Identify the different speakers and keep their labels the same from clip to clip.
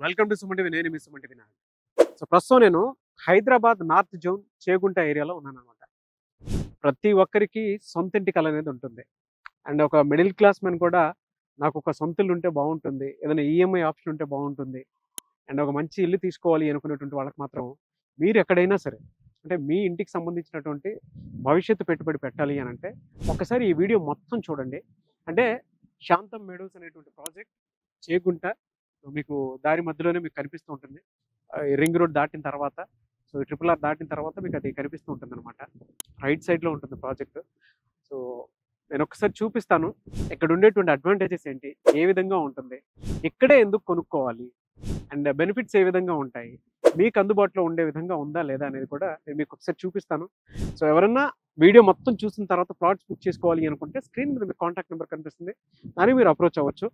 Speaker 1: Welcome to Suman TV. నేను మీ Suman TV Naidu. So ప్రస్తుతం నేను హైదరాబాద్ నార్త్ జోన్ చేగుంట ఏరియాలో ఉన్నాను అనమాట. ప్రతి ఒక్కరికి సొంత ఇంటి కల అనేది ఉంటుంది. అండ్ ఒక మిడిల్ క్లాస్ మెన్ కూడా నాకు ఒక సొంత ఇల్లు ఉంటే బాగుంటుంది, ఏదైనా ఈఎంఐ ఆప్షన్ ఉంటే బాగుంటుంది, అండ్ ఒక మంచి ఇల్లు తీసుకోవాలి అనుకునేటువంటి వాళ్ళకి మాత్రం మీరు ఎక్కడైనా సరే అంటే మీ ఇంటికి సంబంధించినటువంటి భవిష్యత్తు పెట్టుబడి పెట్టాలి అని అంటే ఒకసారి ఈ వీడియో మొత్తం చూడండి. అంటే శాంతం మెడోస్ అనేటువంటి ప్రాజెక్ట్ చేగుంట మీకు దారి మధ్యలోనే మీకు కనిపిస్తూ ఉంటుంది. రింగ్ రోడ్ దాటిన తర్వాత, సో ట్రిపుల్ ఆర్ దాటిన తర్వాత మీకు అది కనిపిస్తూ ఉంటుంది అనమాట. రైట్ సైడ్లో ఉంటుంది ప్రాజెక్ట్. సో నేను ఒకసారి చూపిస్తాను ఇక్కడ ఉండేటువంటి అడ్వాంటేజెస్ ఏంటి, ఏ విధంగా ఉంటుంది, ఇక్కడే ఎందుకు కొనుక్కోవాలి, అండ్ బెనిఫిట్స్ ఏ విధంగా ఉంటాయి, మీకు అందుబాటులో ఉండే విధంగా ఉందా లేదా అనేది కూడా నేను మీకు ఒకసారి చూపిస్తాను. సో ఎవరన్నా వీడియో మొత్తం చూసిన తర్వాత ప్లాట్స్ బుక్ చేసుకోవాలి అనుకుంటే స్క్రీన్ మీద మీకు కాంటాక్ట్ నెంబర్ కనిపిస్తుంది, అని మీరు అప్రోచ్ అవ్వచ్చు.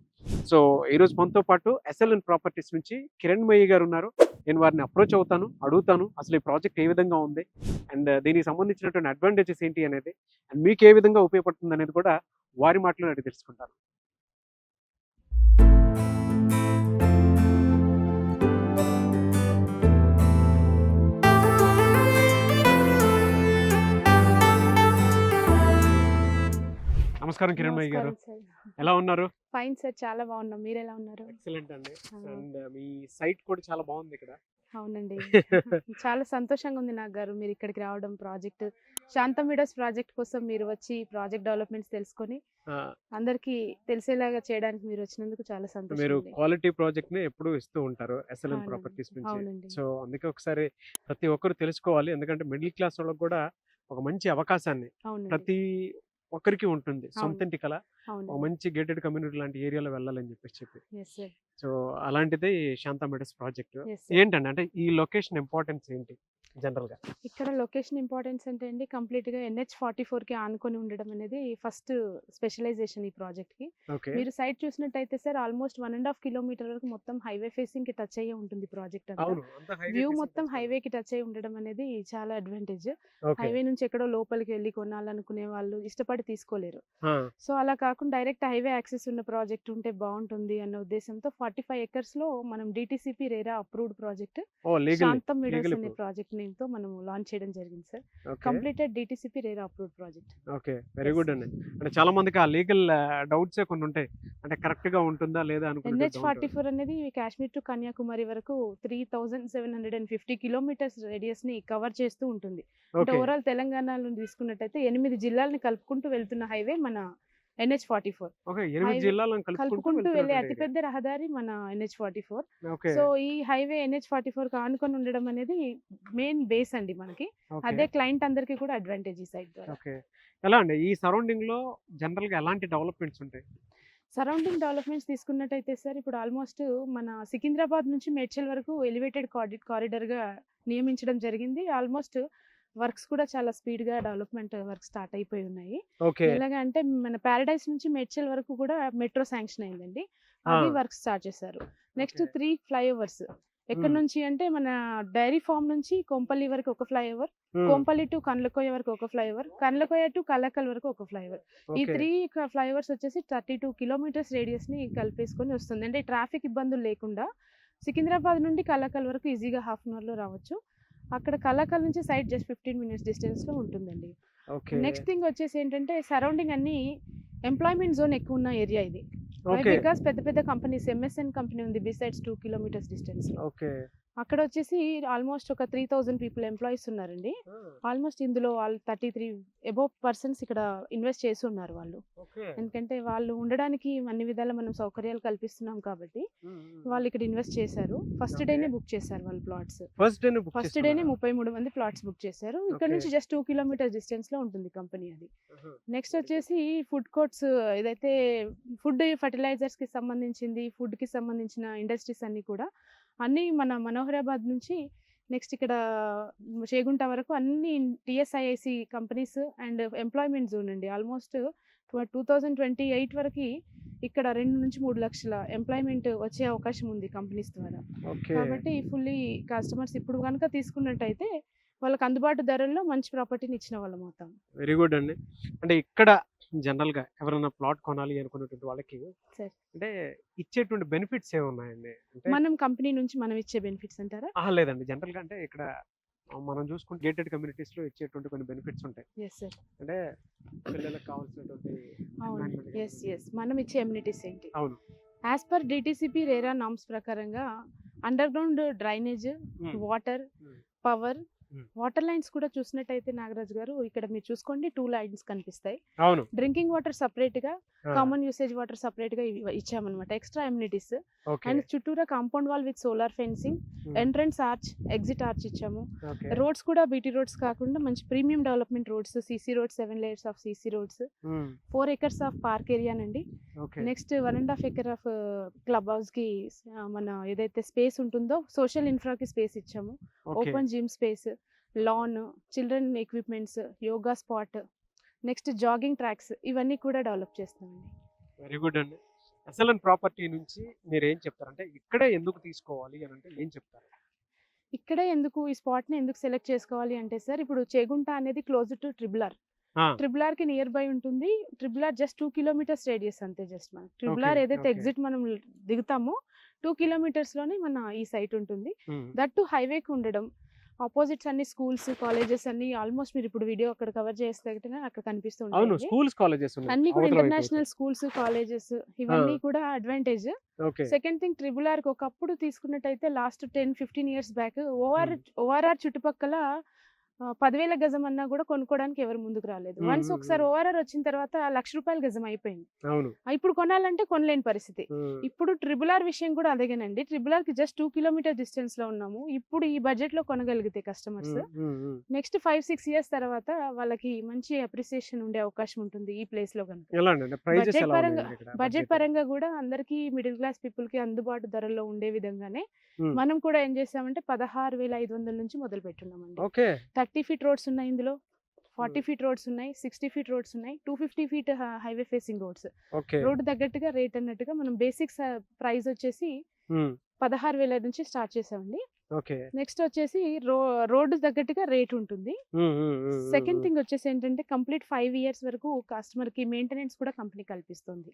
Speaker 1: సో ఈరోజు మనతో పాటు SLN ప్రాపర్టీస్ నుంచి కిరణ్ మయ్య గారు ఉన్నారు. నేను వారిని అప్రోచ్ అవుతాను, అడుగుతాను అసలు ఈ ప్రాజెక్ట్ ఏ విధంగా ఉంది, అండ్ దీనికి సంబంధించినటువంటి అడ్వాంటేజెస్ ఏంటి అనేది, అండ్ మీకు ఏ విధంగా ఉపయోగపడుతుంది అనేది కూడా వారి మాటలో అడిగి తెలుసుకుంటాను. నమస్కారం కిరణ్ మయ్య గారు, ఎలా ఉన్నారు?
Speaker 2: ఫైన్ సార్, చాలా బాగున్నాం. మీరు ఎలా ఉన్నారు?
Speaker 1: ఎక్సలెంట్ అండి. అండ్ మీ సైట్ కూడా చాలా బాగుంది ఇక్కడ.
Speaker 2: అవునండి, చాలా సంతోషంగా ఉంది నాకు గారు మీరు ఇక్కడికి రావడం. ప్రాజెక్ట్ శాంతం మెడోస్ ప్రాజెక్ట్ కోసం మీరు వచ్చి ప్రాజెక్ట్ డెవలప్మెంట్స్ తెలుసుకొని అందరికి తెలిసేలాగా చేయడానికి మీరు వచ్చినందుకు చాలా సంతోషం.
Speaker 1: మీరు క్వాలిటీ ప్రాజెక్ట్ ని ఎప్పుడు ఇస్తూ ఉంటారు SLN ప్రాపర్టీస్ నుంచి.
Speaker 2: అవునండి.
Speaker 1: సో అందుకే ఒకసారి ప్రతి ఒక్కరు తెలుసుకోవాలి, ఎందుకంటే మిడిల్ క్లాస్ వాళ్ళకి కూడా ఒక మంచి అవకాశాన్ని ప్రతి ఒక్కరికి ఉంటుంది. సొంత ఇంటి కల, ఒక మంచి గేటెడ్ కమ్యూనిటీ లాంటి ఏరియాలో వెళ్ళాలని చెప్పి. సో అలాంటిదే శాంతం మెడోస్ ప్రాజెక్ట్. ఏంటండి అంటే ఈ లొకేషన్ ఇంపార్టెన్స్ ఏంటి జనరల్ గా?
Speaker 2: ఇక్కడ లొకేషన్ ఇంపార్టెన్స్ అంటే అండి, కంప్లీట్ గా NH44 కి ఆనుకొని ఉండడం అనేది ఫస్ట్ స్పెషలైజేషన్ ఈ ప్రాజెక్ట్ కి. మీరు సైట్ చూసినట్టయితే సార్ ఆల్మోస్ట్ 1.5 కిలోమీటర్ వరకు మొత్తం హైవే ఫేసింగ్ కి టచ్ అయ్యే ఉంటుంది ప్రాజెక్ట్ అంతా. వ్యూ మొత్తం హైవే కి టచ్ అయ్యి ఉండడం అనేది చాలా అడ్వాంటేజ్. హైవే నుంచి ఎక్కడో లోపలికి వెళ్ళి కొనాలనుకునే వాళ్ళు ఇష్టపడి తీసుకోలేరు. సో అలా కాకుండా డైరెక్ట్ హైవే యాక్సెస్ ఉన్న ప్రాజెక్ట్ ఉంటే బాగుంటుంది అన్న ఉద్దేశంతో 45 acres లో మనం DTCP RERA అప్రూవ్డ్ ప్రాజెక్ట్ శాంతం మెడోస్ అనే ప్రాజెక్ట్ నేమ్ తో మనం లాంచ్ చేయడం జరిగింది sir. Completed DTCP RERA approved project.
Speaker 1: Okay, very good అండి. అంటే చాలా మందికి ఆ లీగల్ డౌట్స్ కొన్ని ఉంటాయి, అంటే కరెక్ట్ గా ఉంటుందా లేదా అనుకుంటే.
Speaker 2: NH44 అనేది కాశ్మీర్ టు కన్యాకుమారి వరకు 3750 కిలోమీటర్స్ రేడియస్ ని కవర్ చేస్తూ ఉంటుంది. అంటే ఓవరాల్ తెలంగాణలో తీసుకున్నట్టయితే 8 జిల్లాలని కలుపుకుంటూ వెళ్తున్న హైవే మన NH44. కలుపుకుంటూ వెళ్ళే అతిపెద్ద రహదారి మన NH44. సో ఈ హైవే NH44 ఆనుకొని ఉండడం అనేది మెయిన్ బేస్ అండి మనకి. అదే క్లయింట్ అందరికి కూడా అడ్వాంటేజ్ ఈ సైట్ ద్వారా.
Speaker 1: ఎలా అండి ఈ సరౌండింగ్ లో జనరల్ గా ఎలాంటి డెవలప్మెంట్స్ ఉంటాయి?
Speaker 2: సరౌండింగ్ డెవలప్మెంట్స్ తీసుకున్నట్టయితే సార్ ఇప్పుడు ఆల్మోస్ట్ మన సికింద్రాబాద్ నుంచి మేడ్చల్ వరకు ఎలివేటెడ్ కారిడార్ గా నియమించడం జరిగింది. ఆల్మోస్ట్ వర్క్స్ కూడా చాలా స్పీడ్ గా డెవలప్మెంట్ వర్క్ స్టార్ట్ అయిపోయి ఉన్నాయి. ఎలాగ అంటే మన పారడైస్ నుంచి మేడ్చల్ వరకు కూడా మెట్రో శాంక్షన్ అయిందండి, అది వర్క్ స్టార్ట్ చేశారు. నెక్స్ట్ 3 ఫ్లైఓవర్స్ ఎక్కడ నుంచి అంటే మన డైరీ ఫార్మ్ నుంచి కొంపల్లి వరకు ఒక ఫ్లైఓవర్, కొంపల్లి టు కండ్లకోయ వరకు ఒక ఫ్లైఓవర్, కండ్లకోయ టు కలకల్ వరకు ఒక ఫ్లైఓవర్. ఈ 3 ఫ్లైఓవర్స్ వచ్చేసి 32 కిలోమీటర్స్ రేడియస్ ని కలిపేసుకొని వస్తుంది. అంటే ట్రాఫిక్ ఇబ్బందులు లేకుండా సికింద్రాబాద్ నుండి కలకల్ వరకు ఈజీగా ½ an hour లో రావచ్చు. అక్కడ కలకల్ నుంచి సైట్ జస్ట్ 15 minutes డిస్టెన్స్ లో ఉంటుందండి. నెక్స్ట్ థింగ్ వచ్చేసి ఏంటంటే సరౌండింగ్ అన్ని ఎంప్లాయ్మెంట్ జోన్ ఎక్కువ ఉన్న ఏరియా ఇది. బికాస్ పెద్ద పెద్ద కంపెనీస్ MSN కంపెనీ ఉంది బిసైడ్స్ 2 kilometers డిస్టెన్స్ లో. అక్కడ వచ్చేసి ఆల్మోస్ట్ ఒక 3000 పీపుల్ ఎంప్లాయీస్ ఉన్నారండి. ఆల్మోస్ట్ ఇందులో వాళ్ళు 33 అబోవ్ పర్సన్స్ ఇక్కడ ఇన్వెస్ట్ చేసి ఉన్నారు వాళ్ళు. ఎందుకంటే వాళ్ళు ఉండడానికి అన్ని విధాల మనం సౌకర్యాలు కల్పిస్తున్నాం కాబట్టి వాళ్ళు ఇక్కడ ఇన్వెస్ట్ చేశారు. ఫస్ట్ డేనే బుక్ చేశారు వాళ్ళు ప్లాట్స్. ఫస్ట్ డేనే 33 మంది ప్లాట్స్ బుక్ చేశారు. ఇక్కడ నుంచి జస్ట్ 2 kilometers డిస్టెన్స్ లో ఉంటుంది కంపెనీ అది. నెక్స్ట్ వచ్చేసి ఫుడ్ కోర్ట్స్, ఏదైతే ఫుడ్ ఫర్టిలైజర్స్ కి సంబంధించింది, ఫుడ్ కి సంబంధించిన ఇండస్ట్రీస్ అన్ని కూడా అన్నీ మన మనోహరాబాద్ నుంచి నెక్స్ట్ ఇక్కడ చేగుంట వరకు అన్ని TSIIC companies and employment zone అండి. ఆల్మోస్ట్ 2028 వరకు ఇక్కడ 2 నుంచి 3 లక్షల ఎంప్లాయ్మెంట్ వచ్చే అవకాశం ఉంది కంపెనీస్ ద్వారా. కాబట్టి ఫుల్లీ కస్టమర్స్ ఇప్పుడు కనుక తీసుకున్నట్టయితే వాళ్ళకి అందుబాటు ధరల్లో మంచి ప్రాపర్టీని ఇచ్చిన వాళ్ళం అవుతాం.
Speaker 1: వెరీ గుడ్ అండి. అంటే ఇక్కడ జనరల్ గా ఎవరైనా ప్లాట్ కొనాలి అనుకున్నటువంటి వాళ్ళకి
Speaker 2: Sir.
Speaker 1: అంటే ఇచ్చేటువంటి బెనిఫిట్స్ ఏమున్నాయండి అంటే
Speaker 2: మనం కంపెనీ నుంచి మనం ఇచ్చే బెనిఫిట్స్ అంటారా?
Speaker 1: లేదండి జనరల్ గా అంటే ఇక్కడ మనం చూసుకుంటే గేటెడ్ కమ్యూనిటీస్ లో ఇచ్చేటువంటి కొన్ని బెనిఫిట్స్ ఉంటాయి
Speaker 2: ఎస్ సార్.
Speaker 1: అంటే పిల్లలకు కావాల్సినటువంటి
Speaker 2: అవును.
Speaker 1: environment
Speaker 2: ఎస్
Speaker 1: కానివ్వండి.
Speaker 2: ఎస్ మనం ఇచ్చే ఎమ్యూనిటీస్ ఏంటి?
Speaker 1: అవును
Speaker 2: as per DTCP RERA norms ప్రకారంగా underground drainage,
Speaker 1: Hmm.
Speaker 2: Water,
Speaker 1: Hmm.
Speaker 2: Power,
Speaker 1: Hmm.
Speaker 2: Water lines కూడా చూసినట్టయితే నాగరాజ్ గారు ఇక్కడ మీరు చూసుకోండి 2 లైన్స్ కనిపిస్తాయి.
Speaker 1: అవును
Speaker 2: డ్రింకింగ్ వాటర్ సపరేట్ గా,
Speaker 1: ఆ,
Speaker 2: కామన్ యూసేజ్ వాటర్ సపరేట్ గా ఇచ్చామన్నమాట. ఎక్స్ట్రా ఎమ్యూనిటీస్
Speaker 1: ఓకే
Speaker 2: అండ్ చుట్టూరా compound wall with solar fencing,
Speaker 1: Hmm.
Speaker 2: Entrance arch, exit arch ఇచ్చాము.
Speaker 1: ఓకే
Speaker 2: రోడ్స్ కూడా బీటీ రోడ్స్ కాకుండా మంచి premium development roads, CC roads, 7 layers of CC roads,
Speaker 1: Hmm.
Speaker 2: 4 acres of park area నండి.
Speaker 1: Okay
Speaker 2: next 1.5 acre of club house కి మన ఏదైతే space ఉంటుందో social ఇన్ఫ్రాకి స్పేస్ ఇచ్చాము.
Speaker 1: Okay
Speaker 2: open gym space, lawn, children equipments, yoga spot, next jogging tracks ఇవన్నీ కూడా develop చేస్తామండి.
Speaker 1: వెరీ గుడ్ అండి. ఎస్ఎల్ఎన్ ప్రాపర్టీ నుంచి మీరు ఏం చెప్తారు అంటే ఇక్కడే ఎందుకు తీసుకోవాలి అని అంటే ఏం చెప్తారు?
Speaker 2: ఇక్కడే ఎందుకు ఈ స్పాట్ ని ఎందుకు సెలెక్ట్ చేసుకోవాలి అంటే సార్, ఇప్పుడు చేగుంట అనేది క్లోజ్ టు ట్రిబుల్
Speaker 1: ఆ,
Speaker 2: ఆర్ కి నియర్ బై ఉంటుంది. Triple R just 2 kilometers radius అంతే. జస్ట్ మనం ట్రిబుల్ ఆర్
Speaker 1: Okay,
Speaker 2: ఏదైతే
Speaker 1: okay.
Speaker 2: ఎగ్జిట్ మనం దిగుతామో 2 kilometers లోనే మన ఈ సైట్ ఉంటుంది.
Speaker 1: Hmm.
Speaker 2: దట్ టు హైవేకి ఉండడం, ఆపోజిట్స్ అన్ని స్కూల్స్, కాలేజెస్ అన్ని ఆల్మోస్ట్ మీరు ఇప్పుడు వీడియో అక్కడ కవర్ చేస్తే అక్కడ కనిపిస్తూ
Speaker 1: అవును
Speaker 2: ఉంటాయి.
Speaker 1: స్కూల్స్ కాలేజెస్
Speaker 2: అన్ని కూడా
Speaker 1: అవతల వైపు
Speaker 2: ఇంటర్నేషనల్ స్కూల్స్, కాలేజెస్ ఇవన్నీ కూడా advantage.
Speaker 1: Okay
Speaker 2: second thing, triple R ఒకప్పుడు తీసుకున్నట్టయితే లాస్ట్ 10-15 years బ్యాక్ ఓఆర్ఆర్ చుట్టుపక్కల 10,000 గజం అన్నా కూడా కొనుక్కోవడానికి ఎవరు ముందుకు రాలేదు. వన్స్ ఒకసారి ఓఆర్ఆర్ వచ్చిన తర్వాత ₹1,00,000 గజం అయిపోయింది.
Speaker 1: అవును
Speaker 2: ఇప్పుడు కొనాలంటే కొనలేని పరిస్థితి.
Speaker 1: Hmm.
Speaker 2: ఇప్పుడు ట్రిబుల్ ఆర్ విషయం కూడా అదేగానండి. ట్రిబుల్ ఆర్ కి జస్ట్ 2 kilometer డిస్టెన్స్ లో ఉన్నాము. ఇప్పుడు ఈ బడ్జెట్ లో కొనగలిగితే కస్టమర్స్ నెక్స్ట్ 5-6 years తర్వాత వాళ్ళకి మంచి అప్రిసియేషన్ ఉండే అవకాశం ఉంటుంది ఈ ప్లేస్ లో కనుక.
Speaker 1: ఎలా అండి ప్రైజెస్
Speaker 2: బడ్జెట్
Speaker 1: ఎలా
Speaker 2: పరంగా
Speaker 1: ఉన్నాయండి ఇక్కడ?
Speaker 2: బడ్జెట్ పరంగా కూడా అందరికి మిడిల్ క్లాస్ పీపుల్ కి అందుబాటు ధరల్లో ఉండే విధంగానే
Speaker 1: Hmm.
Speaker 2: మనం కూడా ఏం చేసామంటే 16,500 నుంచి మొదలు పెట్టున్నామండి.
Speaker 1: ఓకే
Speaker 2: 30 feet రోడ్స్ ఉన్నాయి ఇందులో, 40 feet రోడ్స్ ఉన్నాయి, 60 feet రోడ్స్ ఉన్నాయి, 250 feet highway facing roads.
Speaker 1: Okay
Speaker 2: road తగ్గట్టుగా రేట్ అన్నట్టుగా మనం బేసిక్స్ ప్రైస్ వచ్చేసి 16,000 నుంచి స్టార్ట్ చేసామండి.
Speaker 1: ఓకే
Speaker 2: నెక్స్ట్ వచ్చేసి రోడ్డు తగ్గట్టుగా రేట్ ఉంటుంది. సెకండ్ థింగ్ వచ్చేసి ఏంటంటే కంప్లీట్ 5 years వరకు కస్టమర్ కి మెయింటెనెన్స్ కూడా కంపెనీ కల్పిస్తుంది.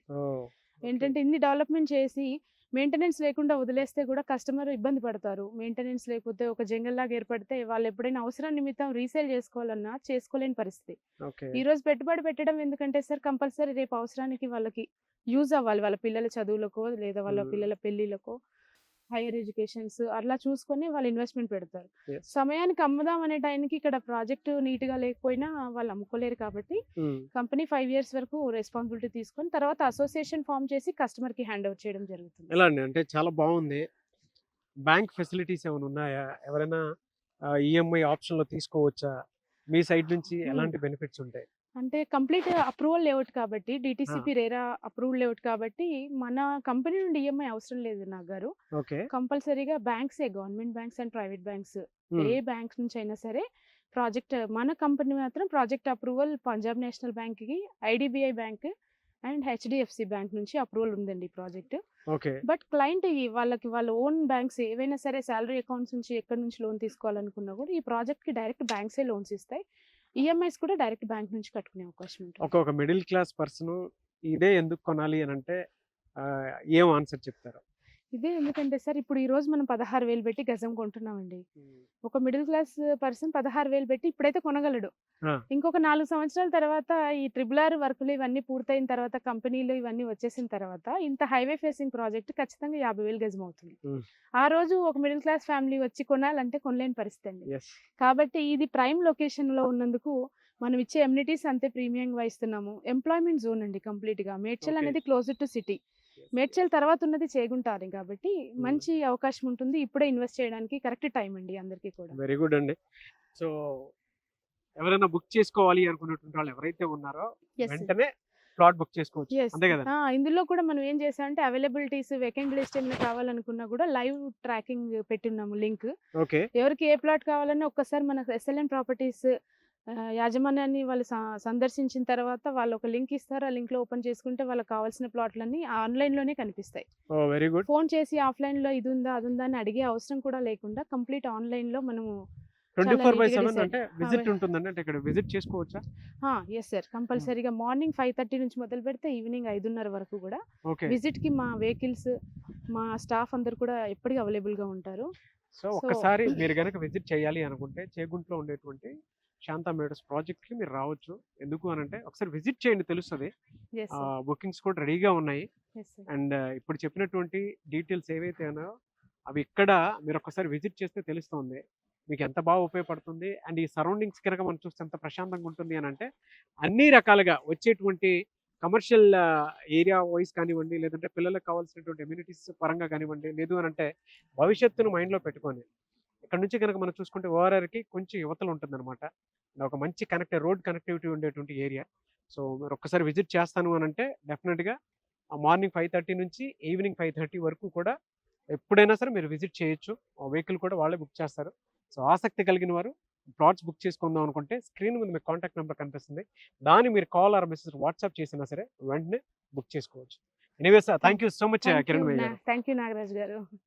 Speaker 2: ఏంటంటే ఇన్ని డెవలప్మెంట్ చేసి మెయింటెనెన్స్ లేకుండా వదిలేస్తే కూడా కస్టమర్ ఇబ్బంది పడతారు. మెయింటెనెన్స్ లేకపోతే ఒక జంగల్ లాగా ఏర్పడితే వాళ్ళు ఎప్పుడైనా అవసరం నిమిత్తం రీసేల్ చేసుకోవాలన్నా చేసుకోలేని పరిస్థితి.
Speaker 1: ఓకే
Speaker 2: ఈ రోజు పెట్టుబడి పెట్టడం ఎందుకంటే సార్ కంపల్సరీ రేపు అవసరానికి వాళ్ళకి యూజ్ అవ్వాలి. వాళ్ళ పిల్లల చదువులకో లేదా వాళ్ళ పిల్లల పెళ్లిలకో, హైయర్ ఎడ్యుకేషన్స్ అట్లా చూసుకొని వాళ్ళు ఇన్వెస్ట్మెంట్ పెడతారు.
Speaker 1: Yes.
Speaker 2: సమయానికి అమ్ముదాం అనే టైంకి ఇక్కడ ప్రాజెక్ట్ నీట్ గా లేకపోయినా వాళ్ళు అమ్ముకోలేరు కాబట్టి కంపెనీ 5 years వరకు రెస్పాన్సిబిలిటీ తీసుకొని తర్వాత అసోసియేషన్ ఫామ్ చేసి కస్టమర్ కి హ్యాండ్ ఓవర్ చేయడం జరుగుతుంది.
Speaker 1: ఎలా అండి అంటే చాలా బాగుంది. బ్యాంక్ ఫెసిలిటీస్ ఏమైనా ఉన్నాయా? ఎవరైనా ఈఎంఐ ఆప్షన్ లో తీసుకోవచ్చా? మీ సైడ్ నుంచి ఎలాంటి బెనిఫిట్స్ ఉంటాయి?
Speaker 2: అంటే కంప్లీట్ అప్రూవల్ లేఅవుట్ కాబట్టి, డిటిసిపి రేరా అప్రూవల్ లేఅవుట్ కాబట్టి మన కంపెనీ నుండి ఈఎంఐ అవసరం లేదు నాగారు.
Speaker 1: ఓకే
Speaker 2: కంపల్సరీగా బ్యాంక్సే, government banks and private banks, ఏ బ్యాంక్స్ నుంచి అయినా సరే ప్రాజెక్ట్ మన కంపెనీ మాత్రం project approval Punjab national bank కి, IDBI bank and HDFC bank నుంచి అప్రూవల్ ఉందండి ప్రాజెక్ట్.
Speaker 1: ఓకే
Speaker 2: బట్ క్లయింట్ వాళ్ళకి వాళ్ళ ఓన్ బ్యాంక్స్ ఏవైనా సరే శాలరీ అకౌంట్స్ నుంచి ఎక్కడి నుంచి లోన్ తీసుకోవాలనుకున్నా కూడా ఈ ప్రాజెక్ట్ కి డైరెక్ట్ బ్యాంక్సే లోన్స్ ఇస్తాయి. ఈఎంఐస్ కూడా డైరెక్ట్ బ్యాంక్ నుంచి కట్టుకునే అవకాశం ఉంటుంది.
Speaker 1: ఒక మిడిల్ క్లాస్ పర్సన్ ఇదే ఎందుకు కొనాలి అని అంటే ఏం ఆన్సర్ చెప్తారు?
Speaker 2: ఇదే ఎందుకంటే సార్ ఇప్పుడు ఈ రోజు మనం 16,000 పెట్టి గజం కొంటున్నామండి. ఒక మిడిల్ క్లాస్ పర్సన్ 16,000 పెట్టి ఇప్పుడైతే కొనగలడు. ఇంకొక 4 సంవత్సరాల తర్వాత ఈ ట్రిబుల్ ఆర్ వర్కులు ఇవన్నీ పూర్తయిన తర్వాత, కంపెనీలు ఇవన్నీ వచ్చేసిన తర్వాత ఇంత హైవే ఫేసింగ్ ప్రాజెక్ట్ ఖచ్చితంగా 50,000 గజం అవుతుంది. ఆ రోజు ఒక మిడిల్ క్లాస్ ఫ్యామిలీ వచ్చి కొనాలంటే కొనలేని పరిస్థితి అండి.
Speaker 1: Yes.
Speaker 2: కాబట్టి ఇది ప్రైమ్ లొకేషన్ లో ఉన్నందుకు మనం ఇచ్చే ఎమ్యూనిటీస్ అంతే ప్రీమియంగా ఇస్తున్నాము. ఎంప్లాయ్మెంట్ జోన్ అండి కంప్లీట్ గా. మేడ్చల్
Speaker 1: Okay.
Speaker 2: అనేది క్లోజ్ టు సిటీ. మేడ్చల్ తర్వాత ఉన్నది చేగుంటారు కాబట్టి మంచి అవకాశం ఉంటుంది. ఇప్పుడే ఇన్వెస్ట్ చేయడానికి కరెక్ట్ టైం అండి అందరికీ కూడా.
Speaker 1: వెరీ గుడ్ అండి. సో ఎవరైనా బుక్ చేసుకోవాలి అనుకున్నటువంటి వాళ్ళు ఎవరైతే ఉన్నారో
Speaker 2: Yes, sir.
Speaker 1: వెంటనే ప్లాట్ బుక్ చేసుకోవచ్చు.
Speaker 2: Yes.
Speaker 1: అంతే కదా?
Speaker 2: ఇందులో కూడా మనం ఏం చేసామంటే అవైలబిలిటీస్, వేకెంట్ లిస్ట్ ఏమైనా కావాలనుకున్నా కూడా లైవ్ ట్రాకింగ్ పెట్టున్నాము లింక్.
Speaker 1: ఓకే
Speaker 2: ఎవరికి ఏ ప్లాట్ కావాలన్నా ఒక్కసారి మన ఎస్ఎల్ఎన్ ప్రాపర్టీస్ యాజమాన్యాన్ని వాళ్ళు సందర్శించిన తర్వాత వాళ్ళు ఒక లింక్ ఇస్తారు. ఆ లింక్ లో ఓపెన్ చేసుకుంటే వాళ్ళకి కావాల్సిన ప్లాట్లన్నీ ఆన్లైన్ లోనే కనిపిస్తాయి.
Speaker 1: Very good.
Speaker 2: ఫోన్ చేసి ఆఫ్లైన్ లో ఇది ఉందా అది ఉందా అని అడిగే అవసరం కూడా లేకుండా కంప్లీట్ ఆన్లైన్ లో మనము
Speaker 1: 24/7
Speaker 2: డిసైడ్
Speaker 1: అంటే విజిట్ ఉంటుందండి, అంటే ఇక్కడ విజిట్ చేసుకోవచ్చా?
Speaker 2: ఎస్ సార్, కంపల్సరీగా మార్నింగ్ 5:30 నుంచి మొదలు పెడితే ఈవినింగ్ 5:30 వరకు కూడా
Speaker 1: ఓకే.
Speaker 2: విజిట్కి మా వెహికల్స్, మా స్టాఫ్ అందరు కూడా ఎప్పటికీ అవైలబుల్గా ఉంటారు.
Speaker 1: సో ఒక్కసారి మీరు గనక విజిట్ చేయాలి అనుకుంటే చేగుంట్లో ఉండేటువంటి శాంతా మేడస్ ప్రాజెక్ట్కి మీరు రావచ్చు. ఎందుకు అనంటే ఒకసారి విజిట్ చేయండి, తెలుస్తుంది.
Speaker 2: ఎస్ సార్,
Speaker 1: బుకింగ్స్ కూడా రెడీగా ఉన్నాయి.
Speaker 2: Yes sir.
Speaker 1: అండ్ ఇప్పుడు చెప్పినటువంటి డీటెయిల్స్ ఏవైతే ఉన్నాయో అవి ఇక్కడ మీరు ఒక్కసారి విజిట్ చేస్తే తెలుస్తుంది మీకు ఎంత బాగా ఉపయోగపడుతుంది. అండ్ ఈ సరౌండింగ్స్ కనుక మనం చూస్తే ఎంత ప్రశాంతంగా ఉంటుంది అని అంటే అన్ని రకాలుగా వచ్చేటువంటి కమర్షియల్ ఏరియా వైస్ కానివ్వండి, లేదంటే పిల్లలకు కావాల్సినటువంటి అమ్యూనిటీస్ పరంగా కానివ్వండి, లేదు అని అంటే భవిష్యత్తును మైండ్లో పెట్టుకొని ఇక్కడ నుంచి కనుక మనం చూసుకుంటే ఓఆర్ఆర్కి కొంచెం యువతలు ఉంటుందన్నమాట. ఒక మంచి రోడ్ కనెక్టివిటీ ఉండేటువంటి ఏరియా. సో మీరు ఒక్కసారి విజిట్ చేస్తాను అని అంటే డెఫినెట్గా మార్నింగ్ 5:30 నుంచి ఈవినింగ్ 5:30 వరకు కూడా ఎప్పుడైనా సరే మీరు విజిట్ చేయొచ్చు. వెహికల్ కూడా వాళ్ళే బుక్ చేస్తారు. సో ఆసక్తి కలిగిన వారు ప్లాట్స్ బుక్ చేసుకుందాం అనుకుంటే స్క్రీన్ మీద మీకు కాంటాక్ట్ నెంబర్ కనిపిస్తుంది. దాన్ని మీరు కాల్ ఆర్ మెసేజ్ వాట్సాప్ చేసినా సరే వెంటనే బుక్ చేసుకోవచ్చు. Anyways thank you so much Kiran గారు.
Speaker 2: థ్యాంక్ యూ నాగరాజ్ గారు.